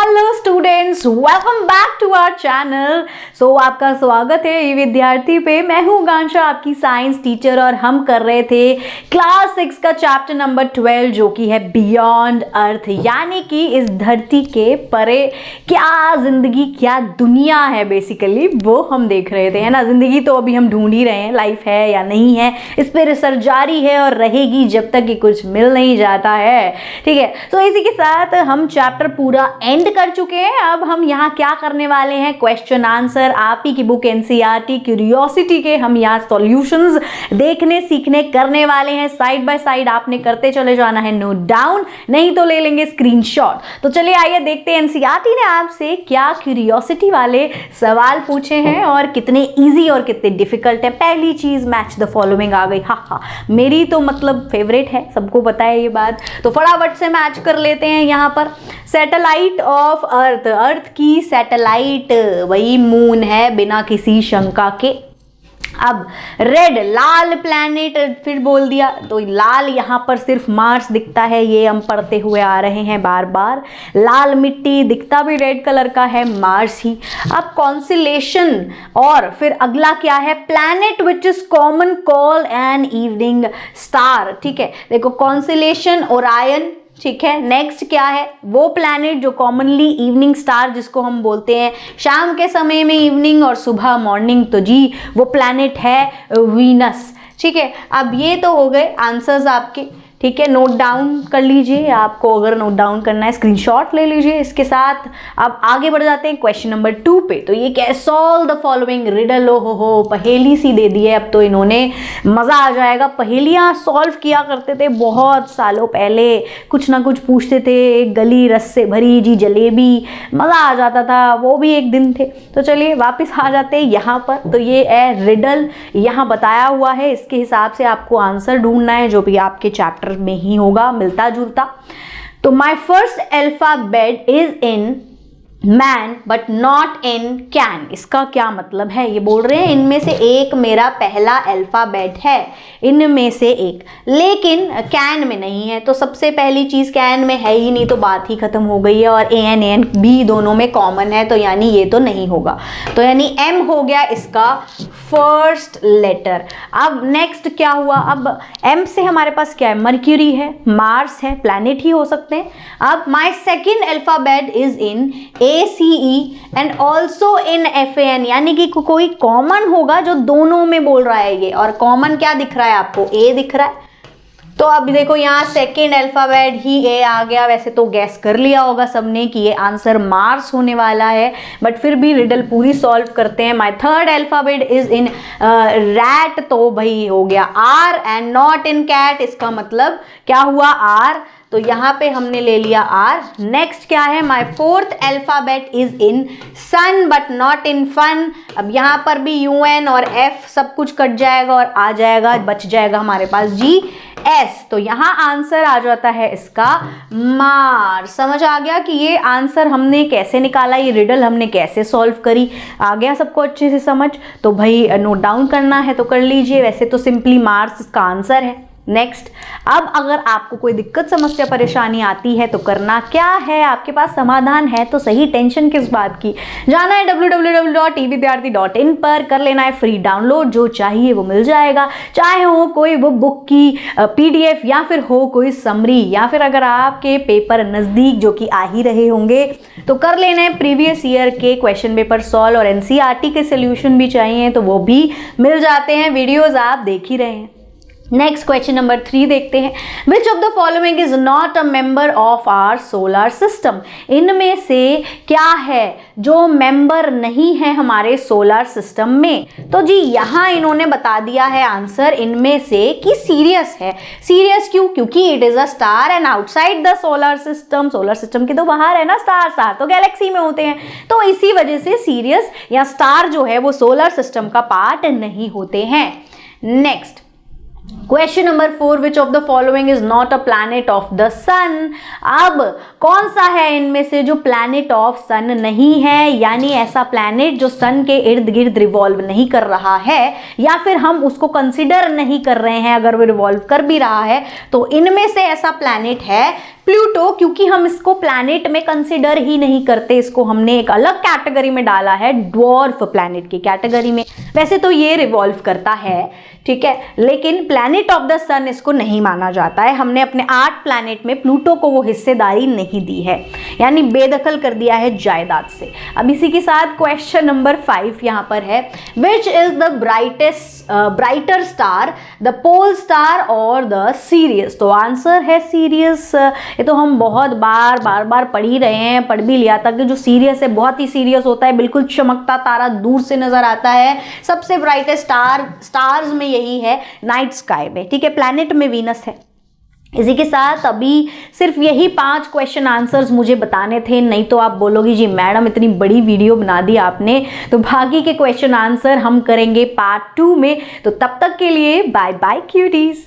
Hello students, welcome back to our channel. So आपका स्वागत है ई विद्यार्थी पे। मैं हूँ गांशा, आपकी साइंस टीचर, और हम कर रहे थे क्लास 6 का चैप्टर नंबर 12 जो कि है बियॉन्ड अर्थ, यानी कि इस धरती के परे क्या जिंदगी, क्या दुनिया है, बेसिकली वो हम देख रहे थे, है ना। जिंदगी तो अभी हम ढूंढ ही रहे हैं, लाइफ है या नहीं है, इस पर रिसर्च जारी है और रहेगी जब तक कि कुछ मिल नहीं जाता है, ठीक है। तो इसी के साथ हम चैप्टर पूरा एंड कर चुके हैं। अब हम यहाँ क्या करने वाले हैं, क्वेश्चन आंसर, आप ही की बुक एनसीईआरटी क्यूरियोसिटी के हम यहाँ सॉल्यूशंस देखने सीखने करने वाले हैं। साइड बाय साइड आपने करते चले जाना है, नोट डाउन, नहीं तो ले लेंगे स्क्रीनशॉट। तो चलिए आइए देखते हैं एनसीईआरटी ने आपसे क्या क्यूरियोसिटी वाले सवाल पूछे हैं और कितने इजी और कितने डिफिकल्ट हैं। पहली चीज, मैच द फॉलोइंग आ गई। हाँ, मेरी तो मतलब फेवरेट है, सबको पता है ये बात, तो फटाफट से मैच कर लेते हैं। यहाँ पर सैटेलाइट ऑफ अर्थ, अर्थ की सैटेलाइट वही मून है बिना किसी शंका के। अब रेड, लाल प्लैनेट फिर बोल दिया, तो लाल यहाँ पर सिर्फ मार्स दिखता है, ये हम पढ़ते हुए आ रहे हैं बार बार। लाल मिट्टी दिखता भी रेड कलर का है, मार्स ही। अब कॉन्स्टेलेशन, और फिर अगला क्या है, planet which is common call an evening star, ठीक है। देखो कॉन्स्टेलेशन ओरायन, ठीक है। नेक्स्ट क्या है, वो प्लैनेट जो कॉमनली इवनिंग स्टार जिसको हम बोलते हैं, शाम के समय में इवनिंग और सुबह मॉर्निंग, तो जी वो प्लैनेट है वीनस, ठीक है। अब ये तो हो गए आंसर्स आपके, ठीक है। नोट डाउन कर लीजिए, आपको अगर नोट डाउन करना है स्क्रीनशॉट ले लीजिए इसके साथ। अब आगे बढ़ जाते हैं क्वेश्चन नंबर 2 पे। तो ये क्या है, सॉल्व द फॉलोइंग रिडल। हो पहेली सी दे दी है अब तो इन्होंने, मज़ा आ जाएगा। पहेलियाँ सॉल्व किया करते थे बहुत सालों पहले, कुछ ना कुछ पूछते थे, एक गली रस से भरी जी जलेबी, मज़ा आ जाता था, वो भी एक दिन थे। तो चलिए वापस आ जाते हैं यहाँ पर। तो ये है रिडल, यहाँ बताया हुआ है, इसके हिसाब से आपको आंसर ढूंढना है जो भी आपके चैप्टर में ही होगा मिलता जुलता। तो my first alphabet is in man but not in can, इसका क्या मतलब है, ये बोल रहे हैं इनमें से एक मेरा पहला अल्फाबेट है, इनमें से एक, लेकिन कैन में नहीं है। तो सबसे पहली चीज कैन में है ही नहीं, तो बात ही खत्म हो गई है। और एन बी दोनों में कॉमन है, तो यानी ये तो नहीं होगा, तो यानी एम हो गया इसका फर्स्ट लेटर। अब नेक्स्ट क्या हुआ, अब एम से हमारे पास क्या है, मर्क्यूरी है, मार्स है, प्लैनेट ही हो सकते हैं। अब my second alphabet is in ACE and also in FAN, यानी कि कोई कॉमन होगा जो दोनों में बोल रहा है ये, और कॉमन क्या दिख रहा है आपको, A दिख रहा है। तो अब देखो यहाँ सेकेंड अल्फाबेट ही A आ गया। वैसे तो गैस कर लिया होगा सबने कि ये आंसर मार्स होने वाला है, बट फिर भी रिडल पूरी सॉल्व करते हैं। My third alphabet is in rat, तो भाई हो गया R and not in cat, इसका मतलब क्या हुआ, R, तो यहाँ पे हमने ले लिया R। नेक्स्ट क्या है, my fourth alphabet is in sun but not in fun. अब यहाँ पर भी UN और F सब कुछ कट जाएगा और आ जाएगा, बच जाएगा हमारे पास GS, तो यहाँ आंसर आ जाता है इसका मार्स। समझ आ गया कि ये आंसर हमने कैसे निकाला, ये रिडल हमने कैसे सॉल्व करी, आ गया सबको अच्छे से समझ। तो भाई नोट डाउन करना है तो कर लीजिए, वैसे तो सिंपली मार्स इसका आंसर है। नेक्स्ट, अब अगर आपको कोई दिक्कत समस्या परेशानी आती है तो करना क्या है, आपके पास समाधान है तो सही, टेंशन किस बात की। जाना है www.evidyarthi.in पर, कर लेना है फ्री डाउनलोड, जो चाहिए वो मिल जाएगा, चाहे हो कोई वो बुक की PDF या फिर हो कोई समरी, या फिर अगर आपके पेपर नज़दीक जो कि आ ही रहे होंगे तो कर लेना है प्रीवियस ईयर के क्वेश्चन पेपर सॉल्व, और NCERT के सोल्यूशन भी चाहिए तो वो भी मिल जाते हैं, वीडियोज़ आप देख ही रहे हैं। नेक्स्ट क्वेश्चन नंबर 3 देखते हैं। Which of the following is not a member of our solar system, इनमें से क्या है जो मेंबर नहीं है हमारे सोलर सिस्टम में। तो जी यहाँ इन्होंने बता दिया है आंसर इनमें से कि सीरियस है। सीरियस क्यों, क्योंकि it is a star and outside the solar system, solar system के तो बाहर है ना स्टार, स्टार तो गैलेक्सी में होते हैं, तो इसी वजह से सीरियस या स्टार जो है वो सोलर सिस्टम का पार्ट नहीं होते हैं। Next, question number 4, which of the following is not a planet of the sun. अब कौन सा है इनमें से जो प्लैनेट ऑफ सन नहीं है, यानी ऐसा प्लैनेट जो सन के इर्द गिर्द रिवॉल्व नहीं कर रहा है, या फिर हम उसको कंसिडर नहीं कर रहे हैं, अगर वो रिवॉल्व कर भी रहा है तो इनमें से ऐसा प्लैनेट है प्लूटो, क्योंकि हम इसको प्लैनेट में कंसिडर ही नहीं करते, इसको हमने एक अलग कैटेगरी में डाला है, ड्वार्फ प्लैनेट की कैटेगरी में। वैसे तो ये रिवॉल्व करता है, ठीक है, लेकिन प्लैनेट ऑफ द सन इसको नहीं माना जाता है। हमने अपने 8 प्लैनेट में प्लूटो को वो हिस्सेदारी नहीं दी है, यानी बेदखल कर दिया है जायदाद से। अब इसी के साथ क्वेश्चन नंबर 5 यहाँ पर है, which is the brighter star, the pole star और द सीरियस। तो आंसर है सीरियस। ये तो हम बहुत बार पढ़ ही रहे हैं, पढ़ भी लिया था कि जो सीरियस है बहुत ही सीरियस होता है, बिल्कुल चमकता तारा दूर से नजर आता है। सबसे ब्राइटेस्ट स्टार्स में यही है, नाइट स्काई में, ठीक है। प्लैनेट में वीनस है। इसी के साथ अभी सिर्फ यही 5 क्वेश्चन आंसर्स मुझे बताने थे, नहीं तो आप बोलोगी जी मैडम इतनी बड़ी वीडियो बना दी आपने। तो बाकी के क्वेश्चन आंसर हम करेंगे पार्ट 2 में। तो तब तक के लिए बाय बाय क्यूटीज।